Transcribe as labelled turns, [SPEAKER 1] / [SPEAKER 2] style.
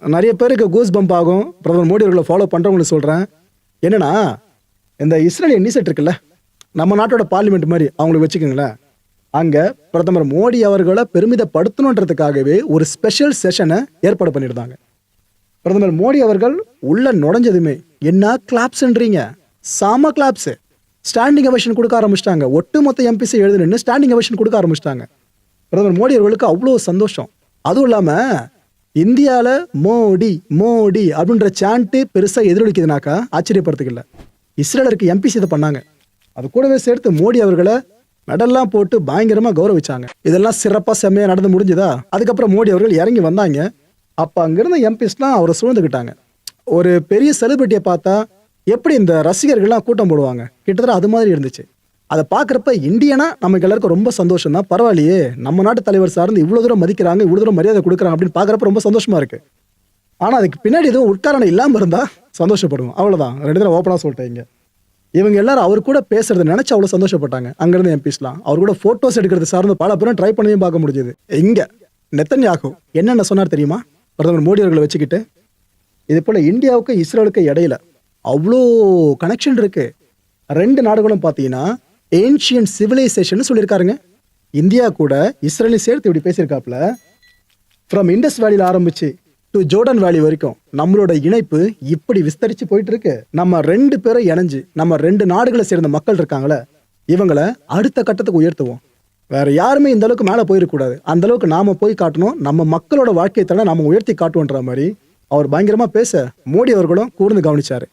[SPEAKER 1] நிறைய பேருக்கு goose pump ஆகும். பிரதமர் மோடி அவர்களை ஃபாலோ பண்றவங்களுக்கு சொல்றேன். என்னன்னா, இந்த இஸ்ரேல் என்னிசெட் இருக்குல்ல, நம்ம நாட்டோட பார்லிமெண்ட் மாதிரி அவங்களுக்கு வச்சுக்கோங்களேன். அங்க பிரதமர் மோடி அவர்களை பெருமிதப்படுத்தணுன்றதுக்காகவே ஒரு ஸ்பெஷல் செஷனை ஏற்பாடு பண்ணியிருந்தாங்க. பிரதமர் மோடி அவர்கள் உள்ள நுழைஞ்சதுமே என்ன கிளாப்ஸ்ன்றீங்க, சாம கிளாப்ஸ். ஸ்டாண்டிங் அவெஷன் கொடுக்க ஆரம்பிச்சிட்டாங்க. ஒட்டுமொத்த எம்பிசி எழுதி நின்று ஸ்டாண்டிங் அவெஷன் கொடுக்க ஆரம்பிச்சிட்டாங்க. பிரதமர் மோடி அவர்களுக்கு அவ்வளோ சந்தோஷம். அதுவும் இல்லாம இந்தியால மோடி மோடி அப்படின்ற சாண்ட் பெருசா எதிரொலிக்குதுனாக்கா ஆச்சரியப்படுறதுக்கு இல்லை. இஸ்ரேலருக்கு எம்பிசி இதை பண்ணாங்க. அது கூடவே சேர்த்து மோடி அவர்களை மெடல்லாம் போட்டு பயங்கரமா கௌரவிச்சாங்க. இதெல்லாம் சிறப்பா செம்மையா நடந்து முடிஞ்சுதா. அதுக்கப்புறம் மோடி அவர்கள் இறங்கி வந்தாங்க. அப்ப அங்கிருந்த எம்பிஸ்லாம் அவரை சூழ்ந்துக்கிட்டாங்க. ஒரு பெரிய செலிபிரிட்டியை பார்த்தா எப்படி இந்த ரசிகர்கள்லாம் கூட்டம் போடுவாங்க, கிட்டத்தட்ட அது மாதிரி இருந்துச்சு. அதை பார்க்குறப்ப இந்தியனா நமக்கு எல்லாருக்கும் ரொம்ப சந்தோஷம் தான். பரவாயில்லையே, நம்ம நாட்டு தலைவர் சார்ந்து இவ்வளோ தூரம் மதிக்கிறாங்க, இவ்வளோ தூரம் மரியாதை கொடுக்குறாங்க அப்படின்னு பார்க்குறப்ப ரொம்ப சந்தோஷமா இருக்கு. ஆனால் அதுக்கு பின்னாடி எதுவும் உட்காரணம் இல்லாமல் இருந்தால் சந்தோஷப்படுவோம். அவ்வளோதான். 2 தடவை ஓப்பனாக சொல்லிட்டேங்க. இவங்க எல்லாரும் அவர் கூட பேசுறதை நினைச்சு அவ்வளோ சந்தோஷப்பட்டாங்க. அங்கிருந்து எம்பிஸ்லாம் அவர் கூட ஃபோட்டோஸ் எடுக்கிறது சார்ந்து பல பேரும் ட்ரை பண்ணியும் பார்க்க முடிஞ்சது. இங்கே நெத்தன்யாகு என்னென்ன சொன்னார் தெரியுமா? பிரதமர் மோடி அவர்களை வச்சுக்கிட்டு, இது போல இந்தியாவுக்கு இஸ்ரேலுக்கு இடையில அவ்வளோ கனெக்ஷன் இருக்கு. 2 நாடுகளும் பார்த்தீங்கன்னா ஏன்ஷியன்ட் சிவிலைசேஷன் சொல்லியிருக்காருங்க. இந்தியா கூட இஸ்ரேலையும் சேர்த்து இப்படி பேசியிருக்காப்புல. ஃப்ரம் இண்டஸ் வேலியில் ஆரம்பிச்சு டு ஜோர்டன் வேலி வரைக்கும் நம்மளோட இணைப்பு இப்படி விஸ்தரிச்சு போயிட்டு இருக்கு. நம்ம 2 பேரை இணைஞ்சு நம்ம 2 நாடுகளை சேர்ந்த மக்கள் இருக்காங்களே, இவங்களை அடுத்த கட்டத்துக்கு உயர்த்துவோம். வேற யாருமே இந்த அளவுக்கு மேலே போயிருக்கூடாது. அந்த அளவுக்கு நாம போய் காட்டணும். நம்ம மக்களோட வாழ்க்கை தர நாம உயர்த்தி காட்டுவோன்ற மாதிரி அவர் பயங்கரமா பேச மோடி அவர்களும் கூர்ந்து கவனிச்சாரு.